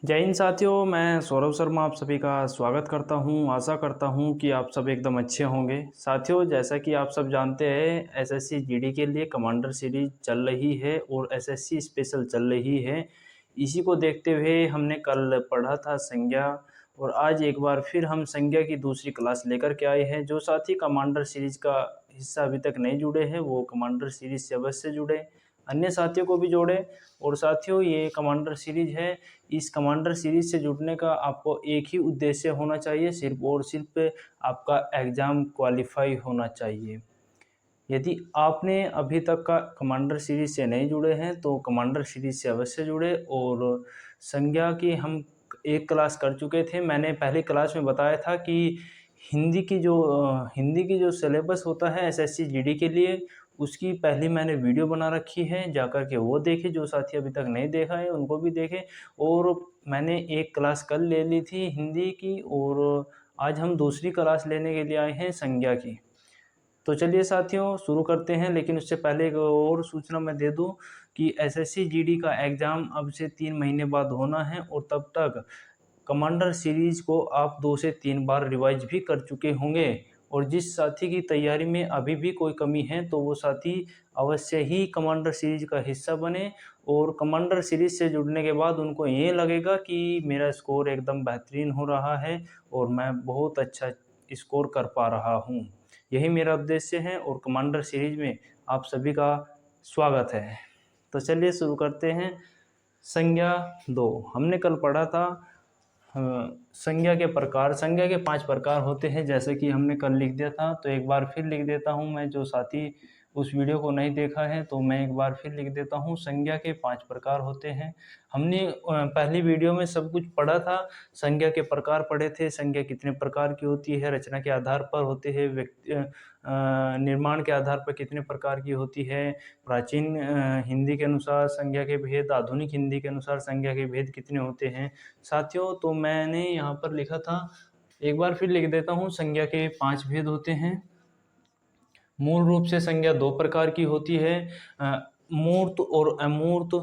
जय हिंद साथियों, मैं सौरभ शर्मा आप सभी का स्वागत करता हूं। आशा करता हूं कि आप सब एकदम अच्छे होंगे। साथियों, जैसा कि आप सब जानते हैं, एसएससी जीडी के लिए कमांडर सीरीज चल रही है और एसएससी स्पेशल चल रही है। इसी को देखते हुए हमने कल पढ़ा था संज्ञा, और आज एक बार फिर हम संज्ञा की दूसरी क्लास लेकर के आए हैं। जो साथी कमांडर सीरीज का हिस्सा अभी तक नहीं जुड़े हैं, वो कमांडर सीरीज से अवश्य जुड़े, अन्य साथियों को भी जोड़े। और साथियों, ये कमांडर सीरीज है। इस कमांडर सीरीज से जुड़ने का आपको एक ही उद्देश्य होना चाहिए, सिर्फ और सिर्फ आपका एग्ज़ाम क्वालिफाई होना चाहिए। यदि आपने अभी तक का कमांडर सीरीज से नहीं जुड़े हैं तो कमांडर सीरीज से अवश्य जुड़े। और संज्ञा की हम एक क्लास कर चुके थे। मैंने पहली क्लास में बताया था कि हिंदी की जो सिलेबस होता है एसएससी जीडी के लिए, उसकी पहली मैंने वीडियो बना रखी है, जाकर के वो देखें। जो साथी अभी तक नहीं देखा है उनको भी देखें। और मैंने एक क्लास कल ले ली थी हिंदी की, और आज हम दूसरी क्लास लेने के लिए आए हैं संज्ञा की। तो चलिए साथियों, शुरू करते हैं। लेकिन उससे पहले एक और सूचना मैं दे दूं कि एसएससी जीडी का एग्ज़ाम अब से 3 महीने बाद होना है, और तब तक कमांडर सीरीज को आप 2 से 3 बार रिवाइज भी कर चुके होंगे। और जिस साथी की तैयारी में अभी भी कोई कमी है तो वो साथी अवश्य ही कमांडर सीरीज का हिस्सा बने। और कमांडर सीरीज से जुड़ने के बाद उनको ये लगेगा कि मेरा स्कोर एकदम बेहतरीन हो रहा है और मैं बहुत अच्छा स्कोर कर पा रहा हूँ। यही मेरा उद्देश्य है, और कमांडर सीरीज में आप सभी का स्वागत है। तो चलिए शुरू करते हैं। संज्ञा 2 हमने कल पढ़ा था। संज्ञा के प्रकार, संज्ञा के 5 प्रकार होते हैं, जैसे कि हमने कल लिख दिया था। तो एक बार फिर लिख देता हूं मैं। जो साथी उस वीडियो को नहीं देखा है तो मैं एक बार फिर लिख देता हूं। संज्ञा के 5 प्रकार होते हैं। हमने पहली वीडियो में सब कुछ पढ़ा था। संज्ञा के प्रकार पढ़े थे, संज्ञा कितने प्रकार की होती है, रचना के आधार पर होते हैं, निर्माण के आधार पर कितने प्रकार की होती है, प्राचीन हिंदी के अनुसार संज्ञा के भेद, आधुनिक हिंदी के अनुसार संज्ञा के भेद कितने होते हैं। साथियों, तो मैंने यहाँ पर लिखा था, एक बार फिर लिख देता हूँ। संज्ञा के 5 भेद होते हैं। मूल रूप से संज्ञा 2 प्रकार की होती है, मूर्त और अमूर्त।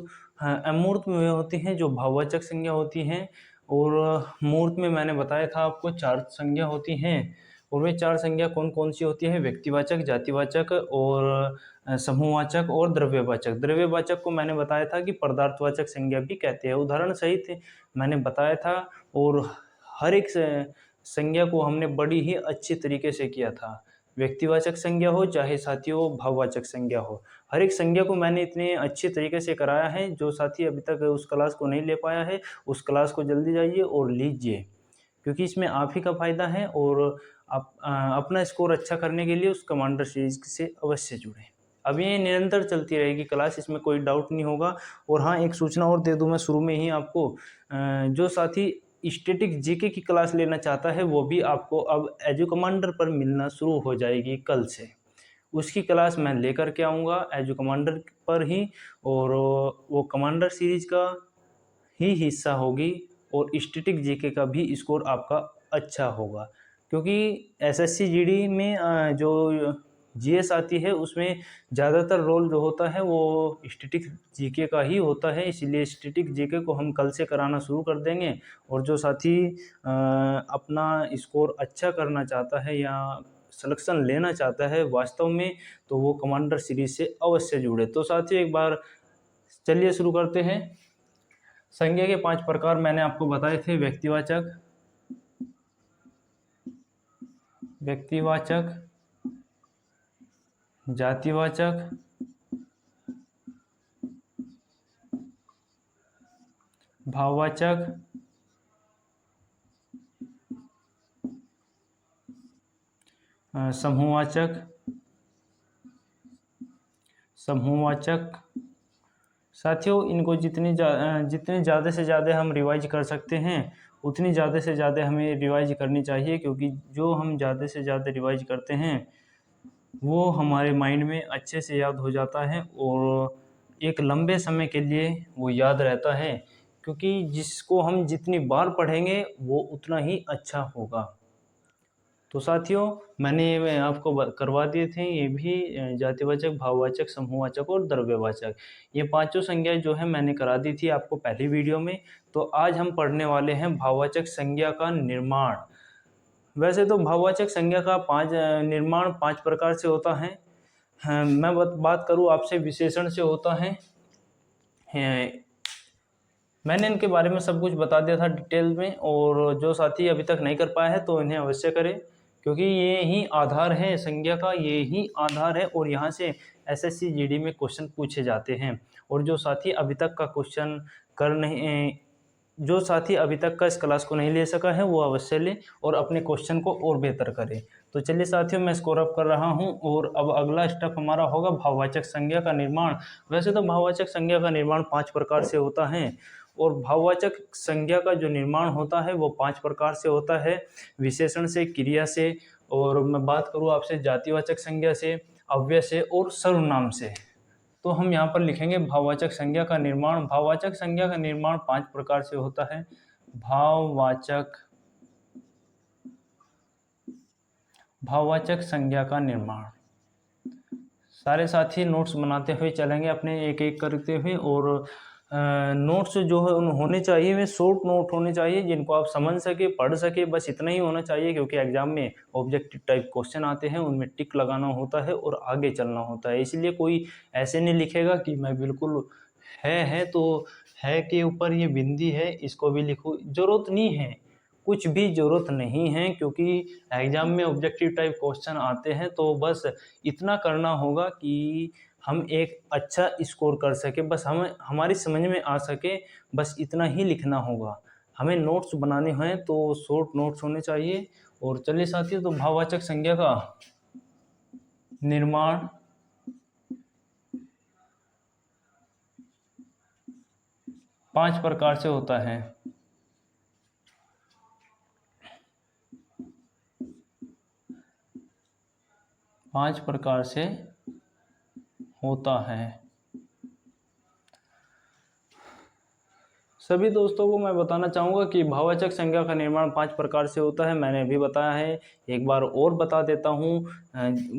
अमूर्त में वे होती हैं जो भाववाचक संज्ञा होती हैं, और मूर्त में मैंने बताया था आपको 4 संज्ञा होती हैं। और वे 4 संज्ञा कौन कौन सी होती है? व्यक्तिवाचक, जातिवाचक और समूहवाचक और द्रव्यवाचक। द्रव्यवाचक को मैंने बताया था कि पदार्थवाचक संज्ञा भी कहते हैं, उदाहरण सहित मैंने बताया था। और हर एक संज्ञा को हमने बड़ी ही अच्छी तरीके से किया था। व्यक्तिवाचक संज्ञा हो चाहे साथियों भाववाचक संज्ञा हो, हर एक संज्ञा को मैंने इतने अच्छे तरीके से कराया है। जो साथी अभी तक उस क्लास को नहीं ले पाया है, उस क्लास को जल्दी जाइए और लीजिए, क्योंकि इसमें आप ही का फ़ायदा है। और आप अपना स्कोर अच्छा करने के लिए उस कमांडर सीरीज से अवश्य जुड़ें। अब ये निरंतर चलती रहेगी क्लास, इसमें कोई डाउट नहीं होगा। और हाँ, एक सूचना और दे दूं मैं शुरू में ही आपको। जो साथी स्टैटिक जीके की क्लास लेना चाहता है, वो भी आपको अब एजू कमांडर पर मिलना शुरू हो जाएगी कल से। उसकी क्लास मैं लेकर के आऊँगा एजू कमांडर पर ही, और वो कमांडर सीरीज का ही हिस्सा होगी। और स्टैटिक जीके का भी स्कोर आपका अच्छा होगा, क्योंकि एसएससी जीडी में जो जीएस आती है उसमें ज़्यादातर रोल जो होता है वो स्टैटिक जीके का ही होता है। इसलिए स्टैटिक जीके को हम कल से कराना शुरू कर देंगे। और जो साथी अपना स्कोर अच्छा करना चाहता है या सिलेक्शन लेना चाहता है वास्तव में, तो वो कमांडर सीरीज से अवश्य जुड़े। तो साथियों, एक बार चलिए शुरू करते हैं। संज्ञा के 5 प्रकार मैंने आपको बताए थे। व्यक्तिवाचक, व्यक्तिवाचक, जातिवाचक, भाववाचक, समूहवाचक, समूहवाचक। साथियों, इनको जितने ज़्यादा से ज़्यादा हम रिवाइज कर सकते हैं उतनी ज़्यादा से ज़्यादा हमें रिवाइज करनी चाहिए, क्योंकि जो हम ज़्यादा से ज़्यादा रिवाइज करते हैं वो हमारे माइंड में अच्छे से याद हो जाता है, और एक लंबे समय के लिए वो याद रहता है। क्योंकि जिसको हम जितनी बार पढ़ेंगे वो उतना ही अच्छा होगा। तो साथियों मैंने आपको करवा दिए थे ये भी जातिवाचक, भाववाचक, समूहवाचक और द्रव्यवाचक। ये पांचों संज्ञाएं जो है मैंने करा दी थी आपको पहली वीडियो में। तो आज हम पढ़ने वाले हैं भाववाचक संज्ञा का निर्माण। वैसे तो भाववाचक संज्ञा का निर्माण 5 प्रकार से होता है। मैं बात करूँ आपसे विशेषण से होता है। मैंने इनके बारे में सब कुछ बता दिया था डिटेल में, और जो साथी अभी तक नहीं कर पाए हैं तो इन्हें अवश्य करें, क्योंकि ये ही आधार है संज्ञा का, ये ही आधार है और यहाँ से एसएससी जीडी में क्वेश्चन पूछे जाते हैं। और जो साथी अभी तक का क्वेश्चन कर नहीं जो साथी अभी तक का इस क्लास को नहीं ले सका है वो अवश्य ले और अपने क्वेश्चन को और बेहतर करे। तो चलिए साथियों मैं स्कोर अप कर रहा हूं और अब अगला स्टेप हमारा होगा भाववाचक संज्ञा का निर्माण। वैसे तो भाववाचक संज्ञा का निर्माण 5 प्रकार से होता है, और भाववाचक संज्ञा का जो निर्माण होता है वो 5 प्रकार से होता है, विशेषण से, क्रिया से, और मैं बात करूँ आपसे जातिवाचक संज्ञा से, अव्यय से और सर्वनाम से। तो हम यहाँ पर लिखेंगे भाववाचक संज्ञा का निर्माण। भाववाचक संज्ञा का निर्माण 5 प्रकार से होता है। भाववाचक संज्ञा का निर्माण। सारे साथी नोट्स बनाते हुए चलेंगे अपने एक एक करते हुए, और नोट्स जो है होने चाहिए वे शॉर्ट नोट होने चाहिए जिनको आप समझ सके, पढ़ सके, बस इतना ही होना चाहिए, क्योंकि एग्जाम में ऑब्जेक्टिव टाइप क्वेश्चन आते हैं उनमें टिक लगाना होता है और आगे चलना होता है। इसलिए कोई ऐसे नहीं लिखेगा कि मैं बिल्कुल है तो है के ऊपर ये बिंदी है इसको भी लिखूँ, जरूरत नहीं है, कुछ भी ज़रूरत नहीं है, क्योंकि एग्ज़ाम में ऑब्जेक्टिव टाइप क्वेश्चन आते हैं। तो बस इतना करना होगा कि हम एक अच्छा स्कोर कर सके, बस हमारी समझ में आ सके, बस इतना ही लिखना होगा। हमें नोट्स बनाने हैं तो शॉर्ट नोट्स होने चाहिए। और चलिए साथियों, तो भाववाचक संज्ञा का निर्माण 5 प्रकार से होता है। पांच प्रकार से होता है। सभी दोस्तों को मैं बताना चाहूँगा कि भाववाचक संज्ञा का निर्माण 5 प्रकार से होता है। मैंने अभी बताया है, एक बार और बता देता हूँ।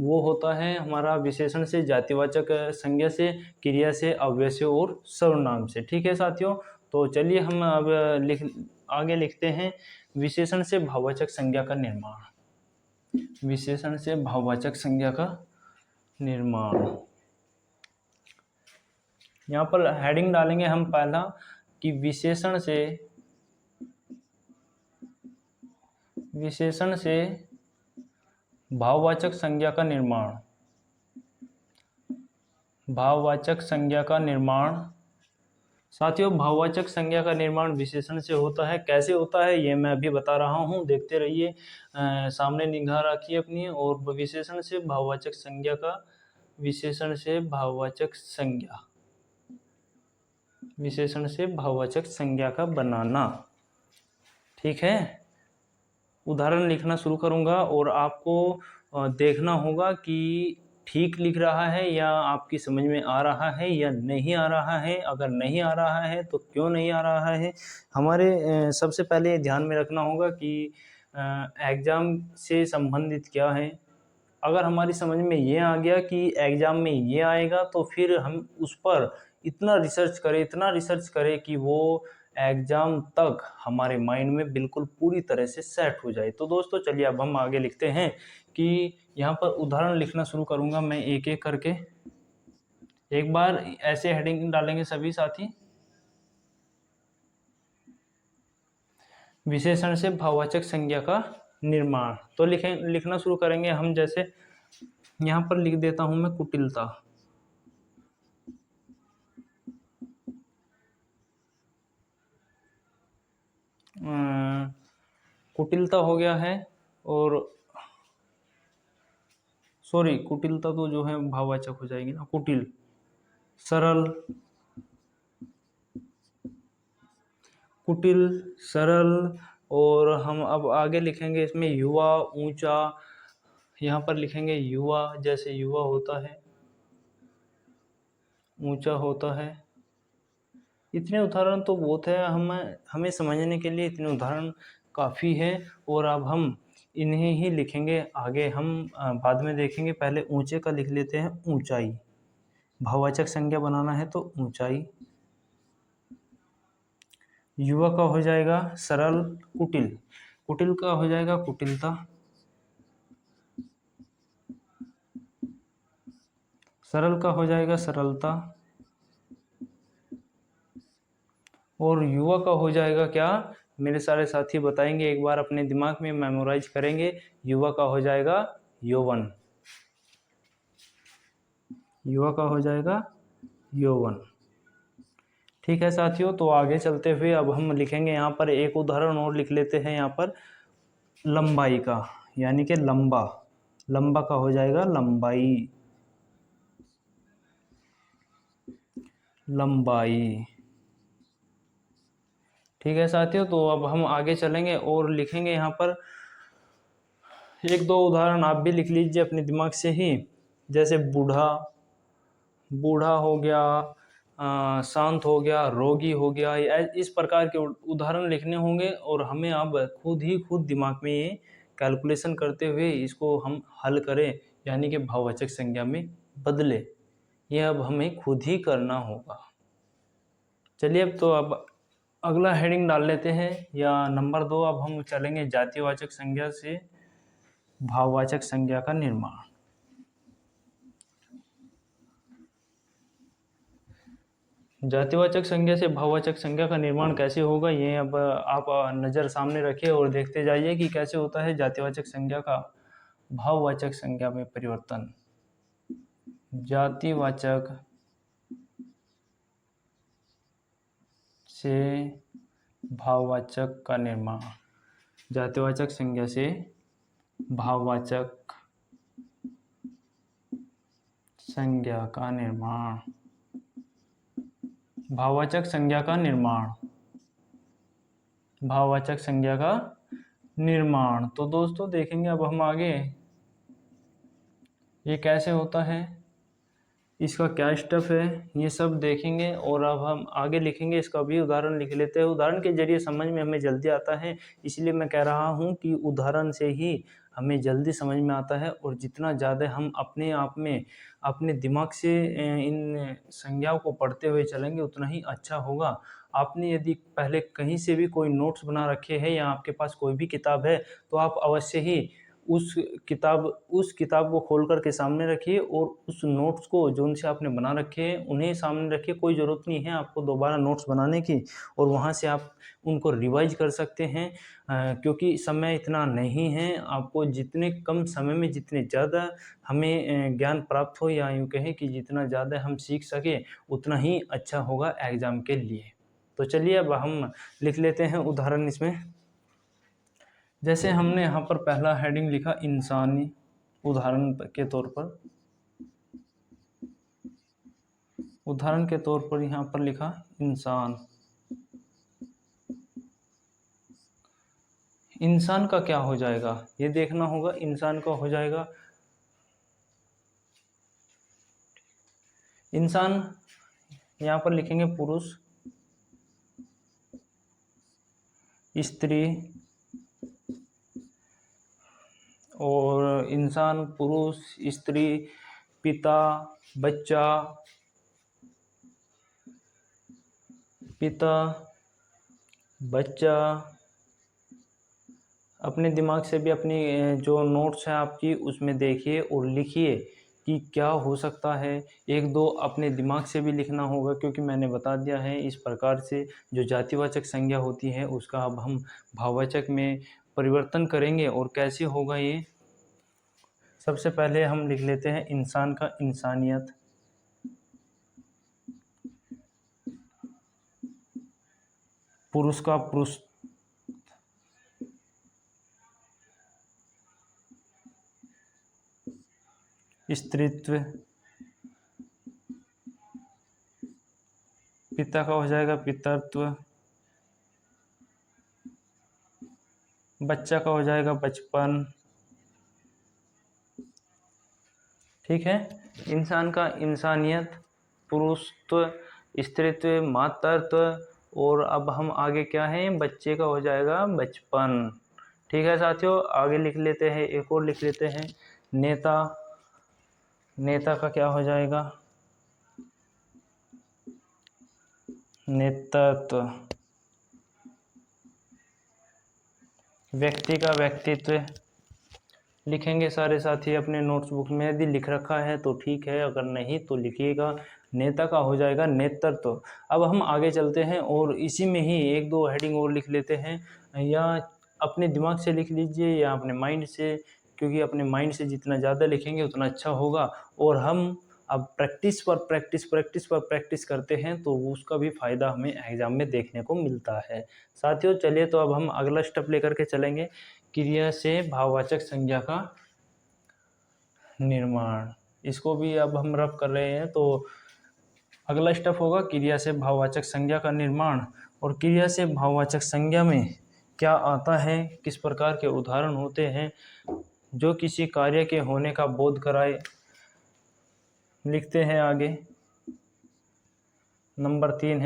वो होता है हमारा विशेषण से, जातिवाचक संज्ञा से, क्रिया से, अव्यय से और सर्वनाम से। ठीक है साथियों, तो चलिए हम अब आगे लिखते हैं विशेषण से भाववाचक संज्ञा का निर्माण। विशेषण से भाववाचक संज्ञा का निर्माण, यहाँ पर हेडिंग डालेंगे हम पहला कि विशेषण से भाववाचक संज्ञा का निर्माण। भाववाचक संज्ञा का निर्माण साथियों, भाववाचक संज्ञा का निर्माण विशेषण से होता है। कैसे होता है ये मैं अभी बता रहा हूँ, देखते रहिए, सामने निगाह रखिए अपनी। और विशेषण से भाववाचक संज्ञा का, विशेषण से भाववाचक संज्ञा, विशेषण से भाववाचक संज्ञा का बनाना। ठीक है, उदाहरण लिखना शुरू करूंगा और आपको देखना होगा कि ठीक लिख रहा है या आपकी समझ में आ रहा है या नहीं आ रहा है। अगर नहीं आ रहा है तो क्यों नहीं आ रहा है, हमारे सबसे पहले ध्यान में रखना होगा कि एग्ज़ाम से संबंधित क्या है। अगर हमारी समझ में ये आ गया कि एग्ज़ाम में ये आएगा तो फिर हम उस पर इतना रिसर्च करें कि वो एग्ज़ाम तक हमारे माइंड में बिल्कुल पूरी तरह से सेट हो जाए। तो दोस्तों चलिए अब हम आगे लिखते हैं कि यहाँ पर उदाहरण लिखना शुरू करूँगा मैं एक एक करके। एक बार ऐसे हेडिंग डालेंगे सभी साथी, विशेषण से भाववाचक संज्ञा का निर्माण। तो लिखना शुरू करेंगे हम। जैसे यहाँ पर लिख देता हूँ मैं कुटिलता। कुटिलता हो गया है, और सॉरी, कुटिलता तो जो है भाववाचक हो जाएगी ना, कुटिल, सरल, कुटिल, सरल। और हम अब आगे लिखेंगे इसमें युवा, ऊंचा। यहाँ पर लिखेंगे युवा, जैसे युवा होता है, ऊंचा होता है। इतने उदाहरण तो बहुत है, हमें समझने के लिए इतने उदाहरण काफ़ी है। और अब हम इन्हें ही लिखेंगे, आगे हम बाद में देखेंगे। पहले ऊंचे का लिख लेते हैं, ऊंचाई। भाववाचक संज्ञा बनाना है तो ऊंचाई। युवा का हो जाएगा सरल, कुटिल। कुटिल का हो जाएगा कुटिलता। सरल का हो जाएगा सरलता। और युवा का हो जाएगा क्या, मेरे सारे साथी बताएंगे, एक बार अपने दिमाग में मेमोराइज करेंगे। युवा का हो जाएगा यौवन। युवा का हो जाएगा यौवन। ठीक है साथियों, तो आगे चलते हुए अब हम लिखेंगे यहाँ पर एक उदाहरण और लिख लेते हैं यहाँ पर लंबाई का, यानी कि लंबा। लंबा का हो जाएगा लंबाई। लंबाई। ठीक है साथियों, तो अब हम आगे चलेंगे और लिखेंगे यहाँ पर एक दो उदाहरण आप भी लिख लीजिए अपने दिमाग से ही। जैसे बूढ़ा, बूढ़ा हो गया, शांत हो गया, रोगी हो गया, इस प्रकार के उदाहरण लिखने होंगे और हमें अब खुद दिमाग में ये कैलकुलेशन करते हुए इसको हम हल करें, यानी कि भाववाचक संज्ञा में बदले। ये अब हमें खुद ही करना होगा। चलिए अब अगला हेडिंग डाल लेते हैं, या नंबर 2। अब हम चलेंगे जातिवाचक संज्ञा से भाववाचक संज्ञा का निर्माण। जातिवाचक संज्ञा से भाववाचक संज्ञा का निर्माण कैसे होगा, ये अब आप नज़र सामने रखिए और देखते जाइए कि कैसे होता है जातिवाचक संज्ञा का भाववाचक संज्ञा में परिवर्तन। जातिवाचक से भाववाचक का निर्माण। जातिवाचक संज्ञा से भाववाचक संज्ञा का निर्माण। भाववाचक संज्ञा का निर्माण। भाववाचक संज्ञा का निर्माण। तो दोस्तों देखेंगे अब हम आगे ये कैसे होता है, इसका क्या स्टेप है, ये सब देखेंगे। और अब हम आगे लिखेंगे, इसका भी उदाहरण लिख लेते हैं। उदाहरण के जरिए समझ में हमें जल्दी आता है, इसलिए मैं कह रहा हूँ कि उदाहरण से ही हमें जल्दी समझ में आता है। और जितना ज़्यादा हम अपने आप में अपने दिमाग से इन संज्ञाओं को पढ़ते हुए चलेंगे उतना ही अच्छा होगा। आपने यदि पहले कहीं से भी कोई नोट्स बना रखे हैं या आपके पास कोई भी किताब है, तो आप अवश्य ही उस किताब को खोल कर के सामने रखिए और उस नोट्स को जो उनसे आपने बना रखे हैं उन्हें सामने रखिए। कोई ज़रूरत नहीं है आपको दोबारा नोट्स बनाने की, और वहाँ से आप उनको रिवाइज कर सकते हैं, क्योंकि समय इतना नहीं है। आपको जितने कम समय में जितने ज़्यादा हमें ज्ञान प्राप्त हो, या यूँ कहें कि जितना ज़्यादा हम सीख सकें उतना ही अच्छा होगा एग्ज़ाम के लिए। तो चलिए अब हम लिख लेते हैं उदाहरण इसमें। जैसे हमने यहाँ पर पहला हेडिंग लिखा इंसानी, उदाहरण के तौर पर। उदाहरण के तौर पर यहाँ पर लिखा इंसान। इंसान का क्या हो जाएगा ये देखना होगा। इंसान का हो जाएगा, इंसान यहाँ पर लिखेंगे पुरुष, स्त्री, और इंसान, पुरुष, स्त्री, पिता, बच्चा, बच्चा। अपने दिमाग से भी अपनी जो नोट्स हैं आपकी उसमें देखिए और लिखिए कि क्या हो सकता है। एक दो अपने दिमाग से भी लिखना होगा, क्योंकि मैंने बता दिया है इस प्रकार से जो जातिवाचक संज्ञा होती है उसका अब हम भाववाचक में परिवर्तन करेंगे। और कैसे होगा ये, सबसे पहले हम लिख लेते हैं इंसान का इंसानियत, पुरुष का पुरुष, स्त्रीत्व, पिता का हो जाएगा पितृत्व, बच्चा का हो जाएगा बचपन। ठीक है, इंसान का इंसानियत, पुरुषत्व, स्त्रीत्व, मातृत्व, और अब हम आगे क्या है, बच्चे का हो जाएगा बचपन। ठीक है साथियों, आगे लिख लेते हैं, एक और लिख लेते हैं नेता। नेता का क्या हो जाएगा? नेतृत्व। व्यक्ति का व्यक्तित्व लिखेंगे सारे साथी अपने नोट्सबुक में। यदि लिख रखा है तो ठीक है, अगर नहीं तो लिखिएगा। नेता का हो जाएगा नेतृत्व। अब हम आगे चलते हैं और इसी में ही एक दो हेडिंग और लिख लेते हैं, या अपने दिमाग से लिख लीजिए या अपने माइंड से, क्योंकि अपने माइंड से जितना ज़्यादा लिखेंगे उतना अच्छा होगा। और हम अब प्रैक्टिस करते हैं तो उसका भी फ़ायदा हमें एग्ज़ाम में देखने को मिलता है। साथियों चलिए, तो अब हम अगला स्टेप लेकर के चलेंगे, क्रिया से भाववाचक संज्ञा का निर्माण। इसको भी अब हम रफ कर रहे हैं, तो अगला स्टेप होगा क्रिया से भाववाचक संज्ञा का निर्माण। और क्रिया से भाववाचक संज्ञा में क्या आता है, किस प्रकार के उदाहरण होते हैं। जो किसी कार्य के होने का बोध कराए। लिखते हैं आगे, नंबर 3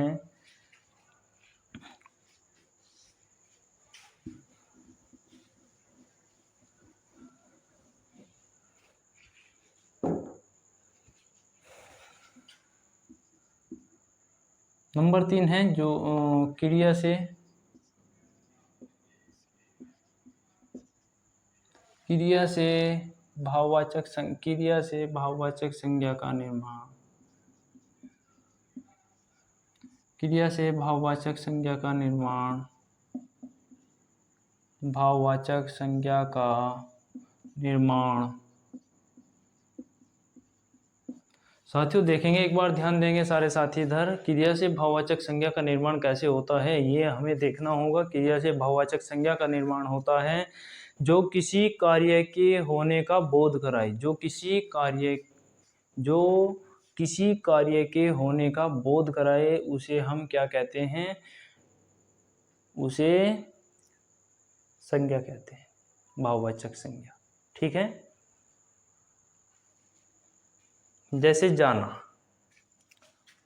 है जो क्रिया से भाववाचक संज्ञा का निर्माण। क्रिया से भाववाचक संज्ञा का निर्माण। भाववाचक संज्ञा का निर्माण। साथियों देखेंगे, एक बार ध्यान देंगे सारे साथी इधर। क्रिया से भाववाचक संज्ञा का निर्माण कैसे होता है ये हमें देखना होगा। क्रिया से भाववाचक संज्ञा का निर्माण होता है जो किसी कार्य के होने का बोध कराए। जो किसी कार्य के होने का बोध कराए उसे हम क्या कहते हैं? उसे संज्ञा कहते हैं, भाववाचक संज्ञा। ठीक है, जैसे जाना,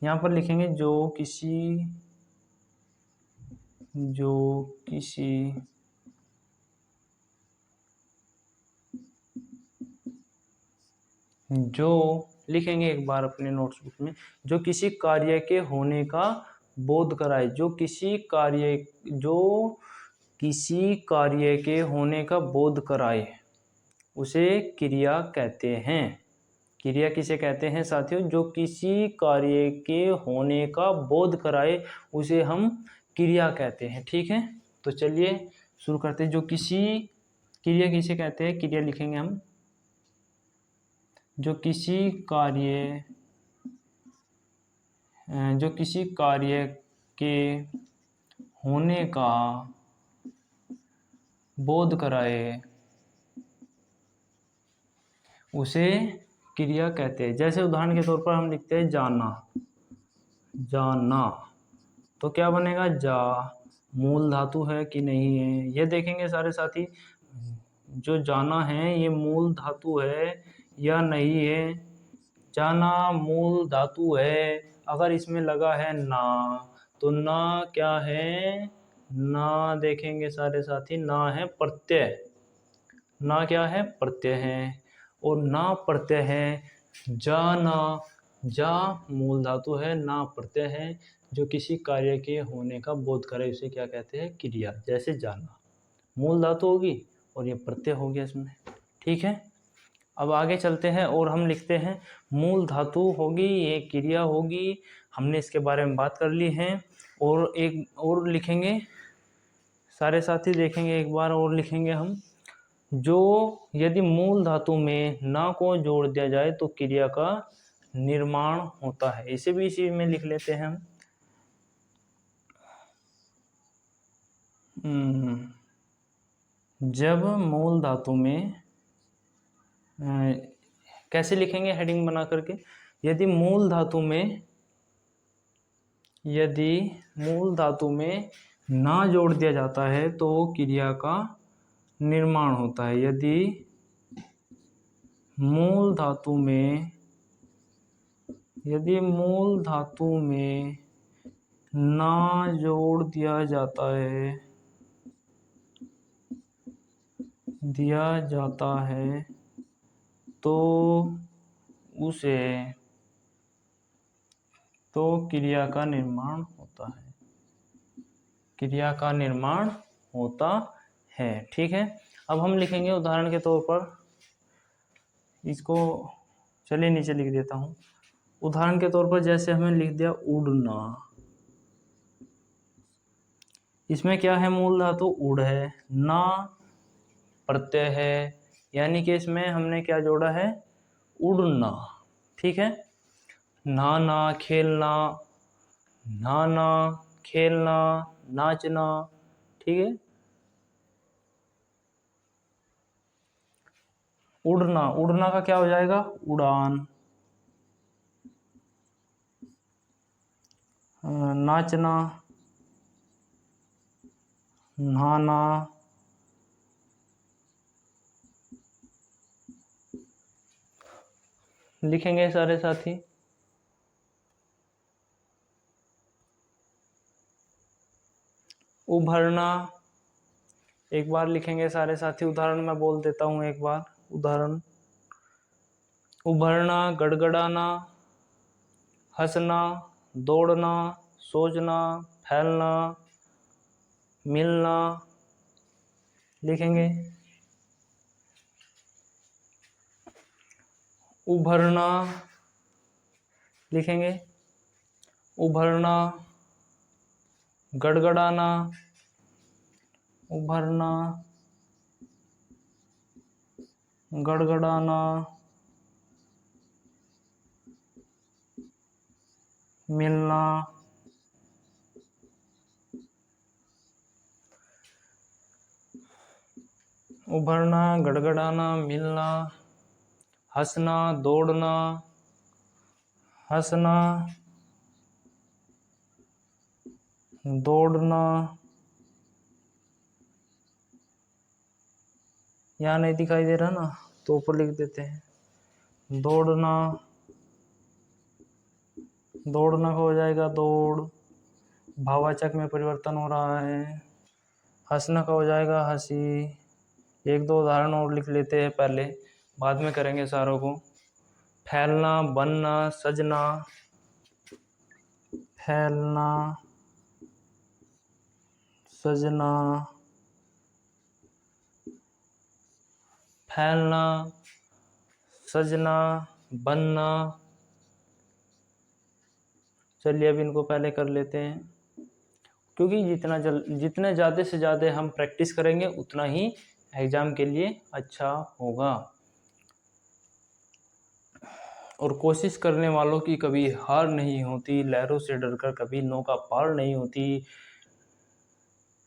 यहाँ पर लिखेंगे जो किसी लिखेंगे एक बार अपने नोट्सबुक में, जो किसी कार्य के होने का बोध कराए। जो किसी कार्य के होने का बोध कराए उसे क्रिया कहते हैं। क्रिया किसे कहते हैं साथियों? जो किसी कार्य के होने का बोध कराए उसे हम क्रिया कहते हैं। ठीक है, तो चलिए शुरू करते हैं। क्रिया किसे कहते हैं? क्रिया लिखेंगे हम, जो किसी कार्य के होने का बोध कराए उसे क्रिया कहते हैं। जैसे उदाहरण के तौर पर हम लिखते हैं जाना, तो क्या बनेगा? जा मूल धातु है कि नहीं है, ये देखेंगे सारे साथी। जो जाना है ये मूल धातु है या नहीं है। जाना मूल धातु है। अगर इसमें लगा है ना, तो ना क्या है? ना देखेंगे सारे साथी, ना है प्रत्यय। ना क्या है? प्रत्यय है। और ना प्रत्यय है। जाना, जा मूल धातु है, ना प्रत्यय है। जो किसी कार्य के होने का बोध करे उसे क्या कहते हैं? क्रिया। जैसे जाना मूल धातु होगी और ये प्रत्यय हो गया इसमें। ठीक है, अब आगे चलते हैं और हम लिखते हैं मूल धातु होगी, ये क्रिया होगी। हमने इसके बारे में बात कर ली है। और एक और लिखेंगे सारे साथी, देखेंगे एक बार और लिखेंगे हम, जो यदि मूल धातु में ना को जोड़ दिया जाए तो क्रिया का निर्माण होता है। इसे भी इसी में लिख लेते हैं हम। जब मूल धातु में कैसे लिखेंगे हेडिंग बना करके? यदि मूल धातु में ना जोड़ दिया जाता है तो क्रिया का निर्माण होता है। यदि मूल धातु में ना जोड़ दिया जाता है दिया जाता है तो उसे तो क्रिया का निर्माण होता है, क्रिया का निर्माण होता है। ठीक है, अब हम लिखेंगे उदाहरण के तौर पर इसको, चलिए नीचे लिख देता हूँ। उदाहरण के तौर पर जैसे हमें लिख दिया उड़ना, इसमें क्या है, मूल धातु उड़ है, ना प्रत्यय है, यानी कि इसमें हमने क्या जोड़ा है, उड़ना। ठीक है, नहाना, खेलना, नहाना, खेलना, नाचना। ठीक है, उड़ना, उड़ना का क्या हो जाएगा, उड़ान। नाचना, नहाना, लिखेंगे सारे साथी। उभरना, एक बार लिखेंगे सारे साथी। उदाहरण मैं बोल देता हूँ एक बार, उदाहरण, उभरना, गड़गड़ाना, हंसना, दौड़ना, सोचना, फैलना, मिलना। लिखेंगे उभरना, लिखेंगे उभरना, गड़गड़ाना, उभरना, गड़गड़ाना, मिलना। उभरना, गड़गड़ाना, मिलना, हंसना, दौड़ना, हंसना, दौड़ना, यहाँ नहीं दिखाई दे रहा ना, तो ऊपर लिख देते हैं, दौड़ना, दौड़ना का हो जाएगा दौड़, भाववाचक में परिवर्तन हो रहा है। हंसना का हो जाएगा हंसी। एक दो उदाहरण और लिख लेते हैं पहले, बाद में करेंगे सारों को। फैलना, बनना, सजना, फैलना, सजना, फैलना, सजना, बनना। चलिए अब इनको पहले कर लेते हैं, क्योंकि जितने ज़्यादा से ज़्यादा हम प्रैक्टिस करेंगे उतना ही एग्ज़ाम के लिए अच्छा होगा। और कोशिश करने वालों की कभी हार नहीं होती, लहरों से डरकर कभी नौका पार नहीं होती।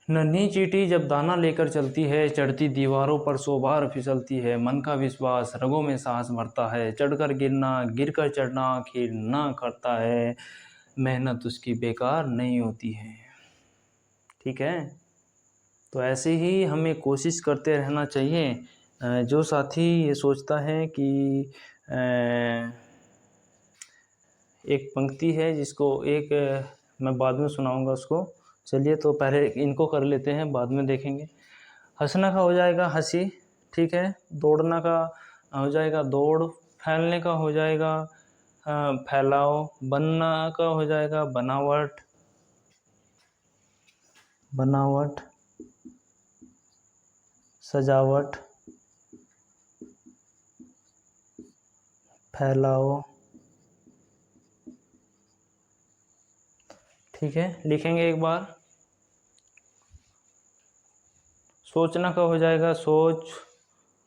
नन्ही चींटी जब दाना लेकर चलती है, चढ़ती दीवारों पर 100 बार फिसलती है। मन का विश्वास, रगों में सांस भरता है, चढ़कर गिरना, गिरकर चढ़ना, आखिर ना करता है, मेहनत उसकी बेकार नहीं होती है। ठीक है, तो ऐसे ही हमें कोशिश करते रहना चाहिए। जो साथी ये सोचता है कि एक पंक्ति है जिसको एक मैं बाद में सुनाऊंगा उसको, चलिए तो पहले इनको कर लेते हैं, बाद में देखेंगे। हंसना का हो जाएगा हंसी। ठीक है, दौड़ना का हो जाएगा दौड़, फैलने का हो जाएगा फैलाव, बनना का हो जाएगा बनावट, बनावट, सजावट, फैलाव। ठीक है, लिखेंगे एक बार। सोचना का हो जाएगा सोच,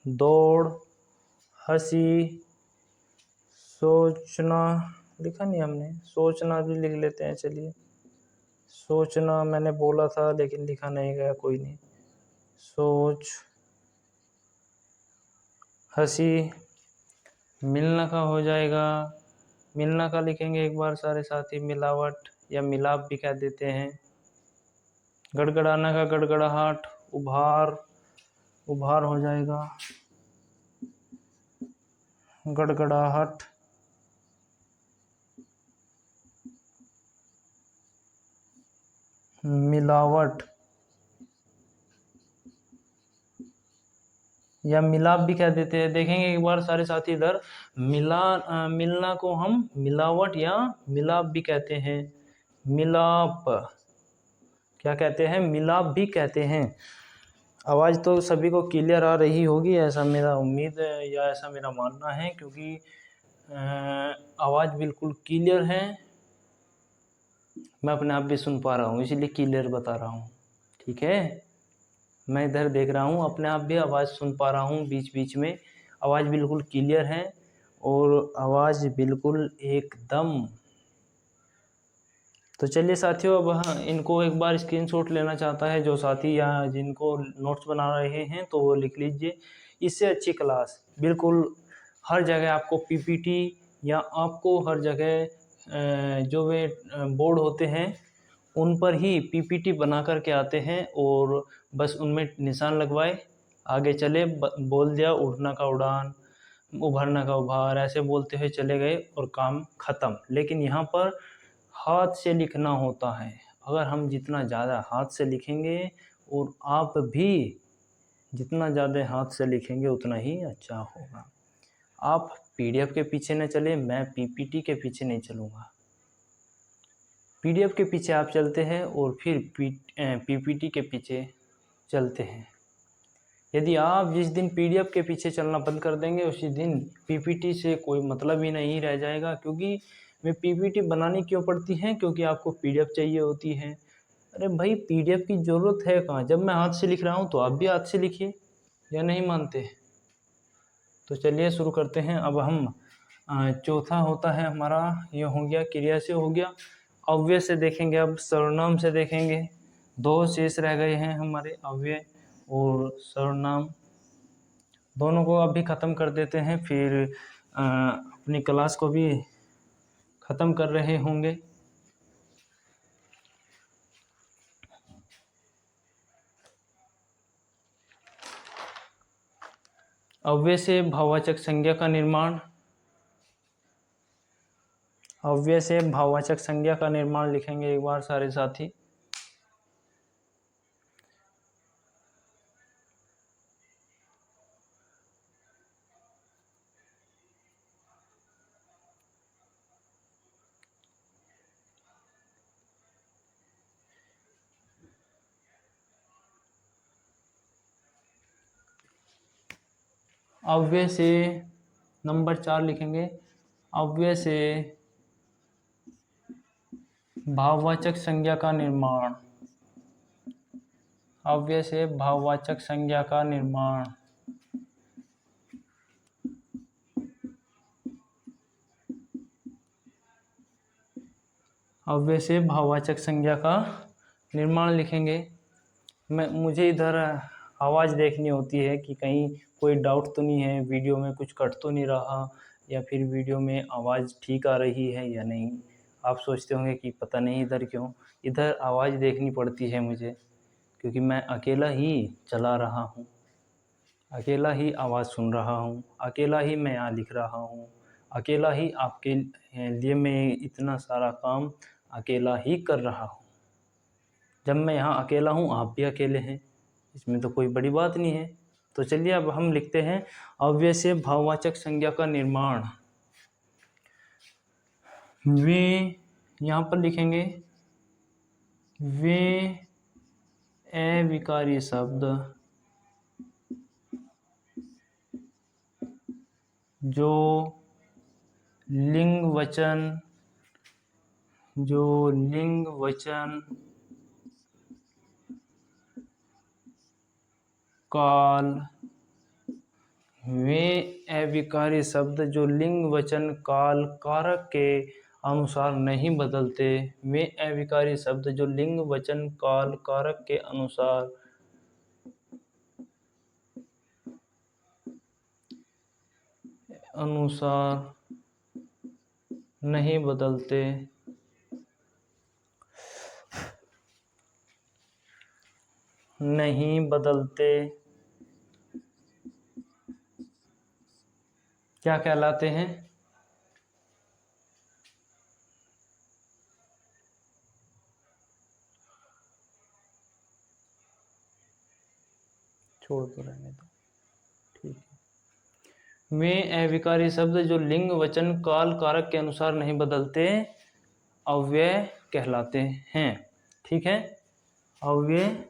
दौड़, हंसी, सोचना, लिखा नहीं हमने, सोचना भी लिख लेते हैं। चलिए, सोचना मैंने बोला था लेकिन लिखा नहीं गया, कोई नहीं। सोच, हंसी, मिलना का हो जाएगा, मिलना का लिखेंगे एक बार सारे साथी, मिलावट या मिलाप भी कह देते हैं। गड़गड़ाना का गड़गड़ाहट, उभार, उभार हो जाएगा गड़गड़ाहट। मिलावट, या मिलाप भी कह देते हैं। देखेंगे एक बार सारे साथी इधर, मिलना को हम मिलावट या मिलाप भी कहते हैं। मिलाप क्या कहते हैं? मिलाप भी कहते हैं। आवाज़ तो सभी को क्लियर आ रही होगी, ऐसा मेरा उम्मीद है या ऐसा मेरा मानना है, क्योंकि आवाज़ बिल्कुल क्लियर है। मैं अपने आप भी सुन पा रहा हूँ, इसीलिए क्लियर बता रहा हूँ। ठीक है, मैं इधर देख रहा हूँ, अपने आप भी आवाज़ सुन पा रहा हूँ बीच बीच में। आवाज़ बिल्कुल क्लियर है और आवाज़ बिल्कुल एकदम। तो चलिए साथियों, अब हाँ, इनको एक बार स्क्रीनशॉट लेना चाहता है जो साथी या जिनको नोट्स बना रहे हैं तो वो लिख लीजिए। इससे अच्छी क्लास बिल्कुल हर जगह आपको पीपीटी या आपको हर जगह जो वे बोर्ड होते हैं उन पर ही पीपीटी बना करके आते हैं और बस उनमें निशान लगवाए, आगे चले, बोल दिया उड़ना का उड़ान, उभरना का उभार, ऐसे बोलते हुए चले गए और काम ख़त्म। लेकिन यहाँ पर हाथ से लिखना होता है। अगर हम जितना ज़्यादा हाथ से लिखेंगे और आप भी जितना ज़्यादा हाथ से लिखेंगे उतना ही अच्छा होगा। आप पीडीएफ के पीछे न चले, मैं पीपीटी के पीछे नहीं चलूँगा। पीडीएफ के पीछे आप चलते हैं और फिर पीपीटी के पीछे चलते हैं। यदि आप जिस दिन पीडीएफ के पीछे चलना बंद कर देंगे उसी दिन पीपीटी से कोई मतलब ही नहीं रह जाएगा। क्योंकि मैं पीपीटी बनानी क्यों पड़ती है? क्योंकि आपको पीडीएफ चाहिए होती है। अरे भाई, पीडीएफ की ज़रूरत है कहाँ? जब मैं हाथ से लिख रहा हूँ तो आप भी हाथ से लिखिए, या नहीं मानते? तो चलिए शुरू करते हैं। अब हम चौथा होता है हमारा, ये हो गया क्रिया से हो गया। अव्यय से देखेंगे, अब सर्वनाम से देखेंगे। दो शेष रह गए हैं हमारे, अव्यय और सर्वनाम। दोनों को अभी ख़त्म कर देते हैं, फिर अपनी क्लास को भी ख़त्म कर रहे होंगे। अव्यय से भाववाचक संज्ञा का निर्माण। अव्यय से भाववाचक संज्ञा का निर्माण लिखेंगे एक बार सारे साथी। अव्यय से नंबर 4 लिखेंगे। अव्यय से भाववाचक संज्ञा का निर्माण। अव्यय से भाववाचक संज्ञा का निर्माण। अव्यय से भाववाचक संज्ञा का निर्माण लिखेंगे। मुझे इधर आवाज़ देखनी होती है कि कहीं कोई डाउट तो नहीं है, वीडियो में कुछ कट तो नहीं रहा, या फिर वीडियो में आवाज़ ठीक आ रही है या नहीं। आप सोचते होंगे कि पता नहीं इधर क्यों, इधर आवाज़ देखनी पड़ती है मुझे, क्योंकि मैं अकेला ही चला रहा हूँ, अकेला ही आवाज़ सुन रहा हूँ, अकेला ही मैं यहाँ लिख रहा हूँ, अकेला ही आपके लिए मैं इतना सारा काम अकेला ही कर रहा हूँ। जब मैं यहाँ अकेला हूँ, आप भी अकेले हैं, इसमें तो कोई बड़ी बात नहीं है। तो चलिए अब हम लिखते हैं अव्यय से भाववाचक संज्ञा का निर्माण। वे, यहाँ पर लिखेंगे वे अविकारी शब्द जो लिंग वचन काल, वे अविकारी शब्द जो लिंग वचन काल कारक के अनुसार नहीं बदलते। वे अविकारी शब्द जो लिंग वचन काल कारक के अनुसार नहीं बदलते। नहीं बदलते क्या कहलाते हैं? छोड़ दो, रहने दो, ठीक है। वे अविकारी शब्द जो लिंग वचन काल कारक के अनुसार नहीं बदलते अव्यय कहलाते हैं। ठीक है, अव्यय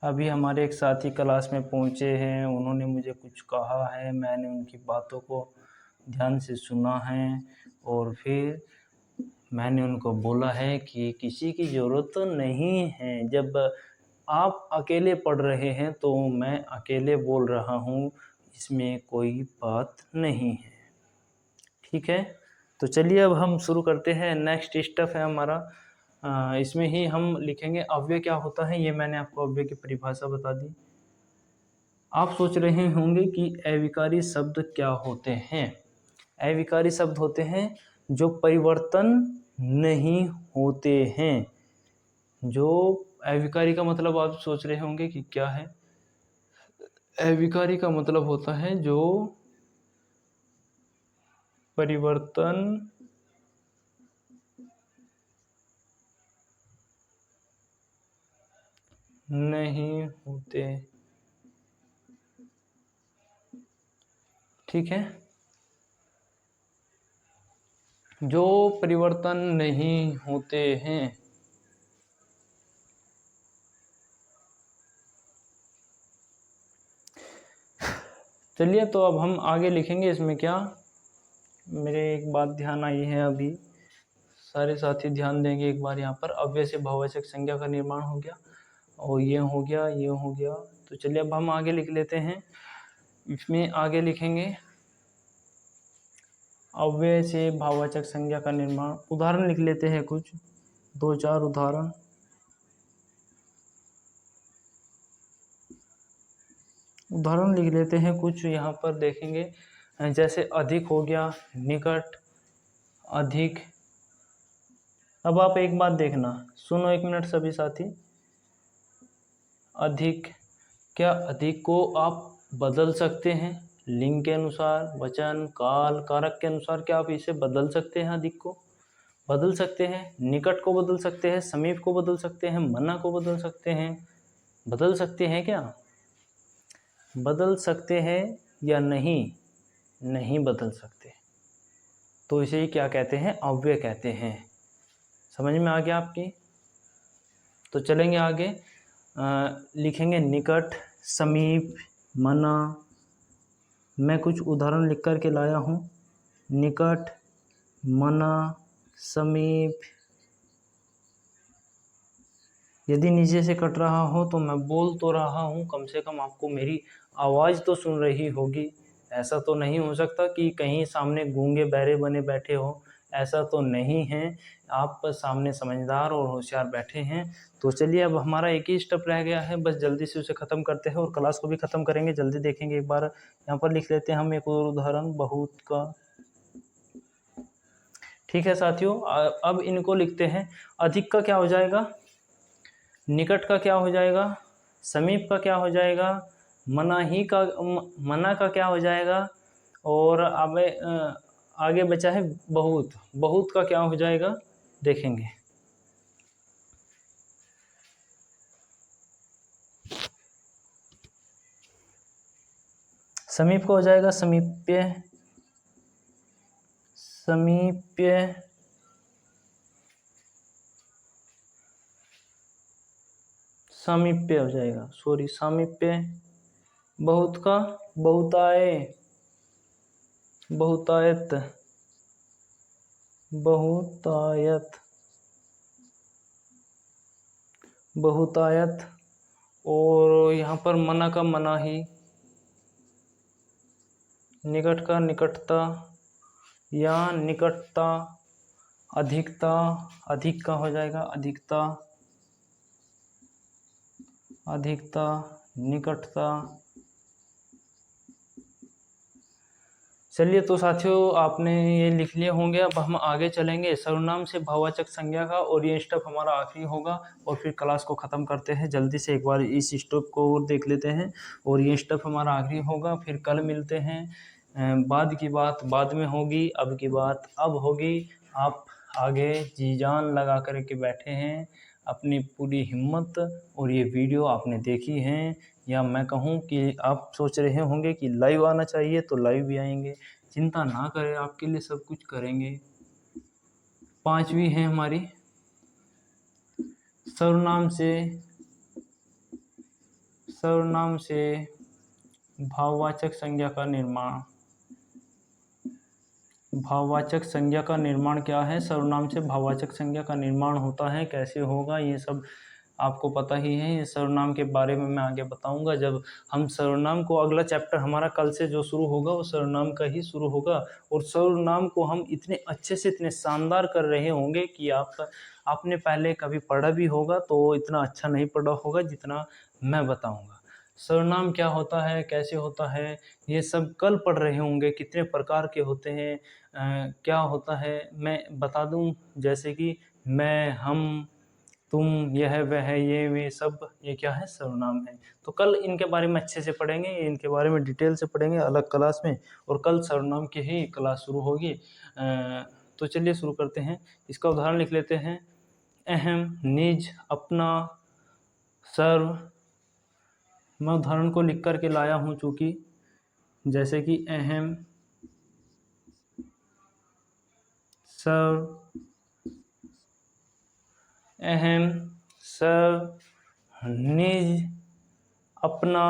अभी हमारे एक साथी क्लास में पहुंचे हैं, उन्होंने मुझे कुछ कहा है, मैंने उनकी बातों को ध्यान से सुना है और फिर मैंने उनको बोला है कि किसी की ज़रूरत नहीं है। जब आप अकेले पढ़ रहे हैं तो मैं अकेले बोल रहा हूँ, इसमें कोई बात नहीं है। ठीक है, तो चलिए अब हम शुरू करते हैं। नेक्स्ट स्टेप है हमारा, इसमें ही हम लिखेंगे अव्यय क्या होता है। ये मैंने आपको अव्यय की परिभाषा बता दी। आप सोच रहे होंगे कि अविकारी शब्द क्या होते हैं। अविकारी शब्द होते हैं जो परिवर्तन नहीं होते हैं। जो अविकारी का मतलब आप सोच रहे होंगे कि क्या है। अविकारी का मतलब होता है जो परिवर्तन नहीं होते। ठीक है, जो परिवर्तन नहीं होते हैं। चलिए तो अब हम आगे लिखेंगे। इसमें क्या, मेरे एक बात ध्यान आई है, अभी सारे साथी ध्यान देंगे एक बार। यहाँ पर अव्यय से भाववाचक संज्ञा का निर्माण हो गया और ये हो गया, ये हो गया। तो चलिए अब हम आगे लिख लेते हैं। इसमें आगे लिखेंगे अव्यय से भाववाचक संज्ञा का निर्माण। उदाहरण लिख लेते हैं कुछ, 2-4 उदाहरण। उदाहरण लिख लेते हैं कुछ, यहाँ पर देखेंगे। जैसे अधिक हो गया, निकट, अधिक। अब आप एक बात देखना, सुनो एक मिनट सभी साथी। अधिक, क्या अधिक को आप बदल सकते हैं लिंग के अनुसार, वचन, काल, कारक के अनुसार? क्या आप इसे बदल सकते हैं? अधिक को बदल सकते हैं, निकट को बदल सकते हैं, समीप को बदल सकते हैं, मना को बदल सकते हैं। बदल सकते हैं क्या? बदल सकते हैं या नहीं? नहीं बदल सकते। तो इसे ही क्या कहते हैं? अव्यय कहते हैं। समझ में आ गया आपकी? तो चलेंगे आगे। लिखेंगे निकट, समीप, मना। मैं कुछ उदाहरण लिख कर के लाया हूँ। निकट, मना, समीप। यदि नीचे से कट रहा हो तो मैं बोल तो रहा हूँ, कम से कम आपको मेरी आवाज़ तो सुन रही होगी। ऐसा तो नहीं हो सकता कि कहीं सामने गूंगे बहरे बने बैठे हो, ऐसा तो नहीं है। आप सामने समझदार और होशियार बैठे हैं। तो चलिए अब हमारा एक ही स्टेप रह गया है, बस जल्दी से उसे ख़त्म करते हैं और क्लास को भी ख़त्म करेंगे। जल्दी देखेंगे एक बार। यहाँ पर लिख लेते हैं हम एक और उदाहरण, बहुत का। ठीक है साथियों, अब इनको लिखते हैं। अधिक का क्या हो जाएगा? निकट का क्या हो जाएगा? समीप का क्या हो जाएगा? मना का क्या हो जाएगा? और अब आगे बचा है बहुत। बहुत का क्या हो जाएगा देखेंगे। समीप का हो जाएगा समीप्य। समीप्य, सामीप्य हो जाएगा, सॉरी सामीप्य। बहुत का बहुताय, बहुतायत, बहुतायत, बहुतायत। और यहाँ पर मना का मना ही। निकट का निकटता या निकटता। अधिकता, अधिक का हो जाएगा अधिकता, अधिकता, निकटता। चलिए तो साथियों, आपने ये लिख लिए होंगे। अब हम आगे चलेंगे सर्वनाम से भाववाचक संज्ञा का, और ये स्टेप हमारा आखिरी होगा और फिर क्लास को ख़त्म करते हैं। जल्दी से एक बार इस स्टेप को और देख लेते हैं और ये स्टेप हमारा आखिरी होगा। फिर कल मिलते हैं। बाद की बात बाद में होगी, अब की बात अब होगी। आप आगे जी जान लगा कर के बैठे हैं, अपनी पूरी हिम्मत और ये वीडियो आपने देखी है, या मैं कहूँ कि आप सोच रहे होंगे कि लाइव आना चाहिए तो लाइव भी आएंगे। चिंता ना करें, आपके लिए सब कुछ करेंगे। 5वीं है हमारी सर्वनाम से भाववाचक संज्ञा का निर्माण। भाववाचक संज्ञा का निर्माण क्या है? सर्वनाम से भाववाचक संज्ञा का निर्माण होता है, कैसे होगा ये सब आपको पता ही है। ये सर्वनाम के बारे में मैं आगे बताऊंगा। जब हम सर्वनाम को, अगला चैप्टर हमारा कल से जो शुरू होगा वो सर्वनाम का ही शुरू होगा, और सर्वनाम को हम इतने अच्छे से, इतने शानदार कर रहे होंगे कि आपने पहले कभी पढ़ा भी होगा तो इतना अच्छा नहीं पढ़ा होगा जितना मैं बताऊंगा। सर्वनाम क्या होता है, कैसे होता है, ये सब कल पढ़ रहे होंगे। कितने प्रकार के होते हैं, क्या होता है मैं बता दूं। जैसे कि मैं, हम, तुम, यह, वह, ये, वे सब, ये क्या है? सर्वनाम है। तो कल इनके बारे में अच्छे से पढ़ेंगे, इनके बारे में डिटेल से पढ़ेंगे अलग क्लास में, और कल सर्वनाम की ही क्लास शुरू होगी। तो चलिए शुरू करते हैं। इसका उदाहरण लिख लेते हैं। अहम, निज, अपना, सर्व। मैं उदाहरण को लिख करके लाया हूँ, चूँकि जैसे कि अहम, सर्व, अहम, सर्व, निज, अपना,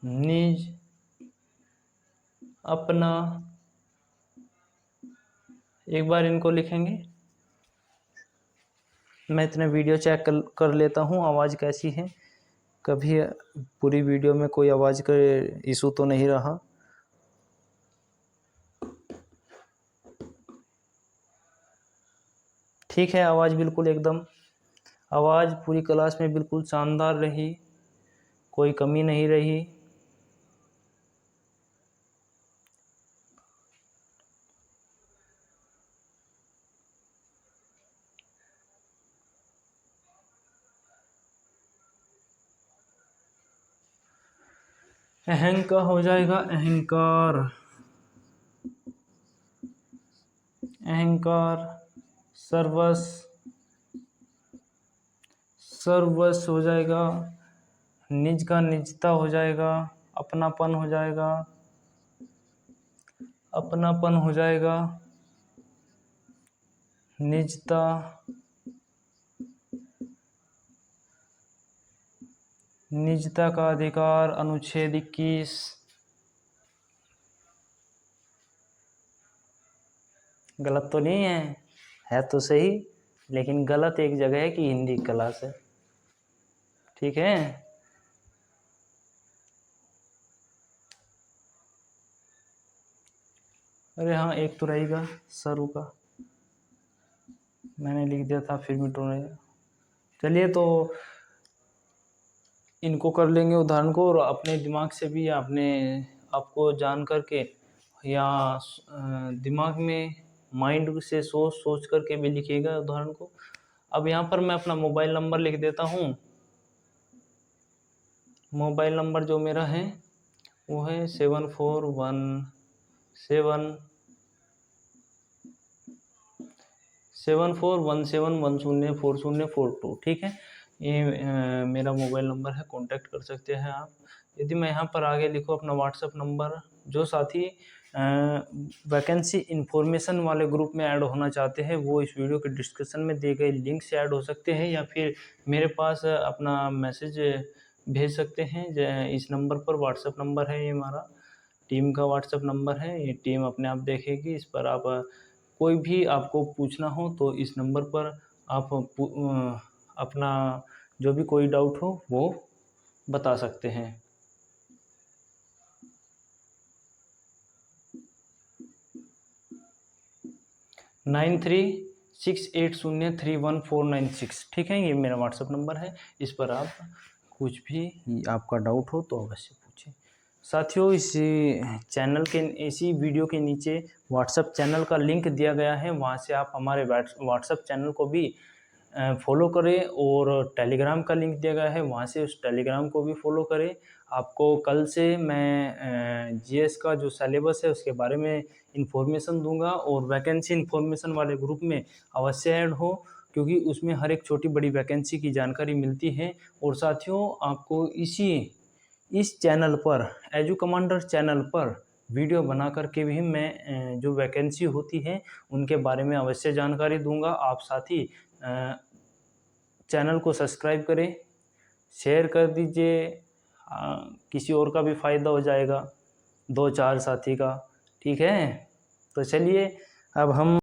निज, अपना। एक बार इनको लिखेंगे। मैं इतना वीडियो चेक कर लेता हूँ आवाज़ कैसी है। कभी पूरी वीडियो में कोई आवाज़ का इशू तो नहीं रहा। ठीक है, आवाज़ बिल्कुल एकदम, आवाज़ पूरी क्लास में बिल्कुल शानदार रही, कोई कमी नहीं रही। अहंकार हो जाएगा, अहंकार, अहंकार। सर्वस्व, सर्वस्व हो जाएगा। निज का निजता हो जाएगा, अपनापन हो जाएगा, अपनापन हो जाएगा। निजता, निजता का अधिकार, अनुच्छेद 21। गलत तो नहीं है तो सही, लेकिन गलत एक जगह है कि हिंदी क्लास है। ठीक है, अरे हाँ, एक तो रहेगा सर्व का, मैंने लिख दिया था फिर भी तो रहेगा। चलिए, तो इनको कर लेंगे उदाहरण को, और अपने दिमाग से भी आपको जान करके, या दिमाग में, माइंड से सोच सोच करके भी लिखिएगा उदाहरण को। अब यहाँ पर मैं अपना मोबाइल नंबर लिख देता हूँ। मोबाइल नंबर जो मेरा है वो है 7417 ठीक है, ये मेरा मोबाइल नंबर है, कांटेक्ट कर सकते हैं आप। यदि मैं यहाँ पर आगे लिखूँ अपना व्हाट्सएप नंबर, जो साथी वैकेंसी इन्फॉर्मेशन वाले ग्रुप में ऐड होना चाहते हैं वो इस वीडियो के डिस्क्रिप्शन में दिए गए लिंक से ऐड हो सकते हैं, या फिर मेरे पास अपना मैसेज भेज सकते हैं। इस नंबर पर, व्हाट्सएप नंबर है ये हमारा, टीम का व्हाट्सएप नंबर है, ये टीम अपने आप देखेगी। इस पर आप कोई भी आपको पूछना हो तो इस नंबर पर आप अपना जो भी कोई डाउट हो वो बता सकते हैं। (9368031496) ठीक है, ये मेरा व्हाट्सएप नंबर है। इस पर आप कुछ भी आपका डाउट हो तो अवश्य पूछें। साथियों, इसी वीडियो के नीचे व्हाट्सएप चैनल का लिंक दिया गया है, वहाँ से आप हमारे व्हाट्सएप चैनल को भी फॉलो करें, और टेलीग्राम का लिंक दिया गया है, वहाँ से उस टेलीग्राम को भी फॉलो करें। आपको कल से मैं जीएस का जो सिलेबस है उसके बारे में इन्फॉर्मेशन दूंगा, और वैकेंसी इन्फॉर्मेशन वाले ग्रुप में अवश्य ऐड हो, क्योंकि उसमें हर एक छोटी बड़ी वैकेंसी की जानकारी मिलती है। और साथियों आपको इस चैनल पर, एजू कमांडर चैनल पर वीडियो बना करके भी मैं जो वैकेंसी होती है उनके बारे में अवश्य जानकारी दूंगा। आप साथी चैनल को सब्सक्राइब करें, शेयर कर दीजिए, किसी और का भी फ़ायदा हो जाएगा, 2-4 साथी का। ठीक है, तो चलिए अब हम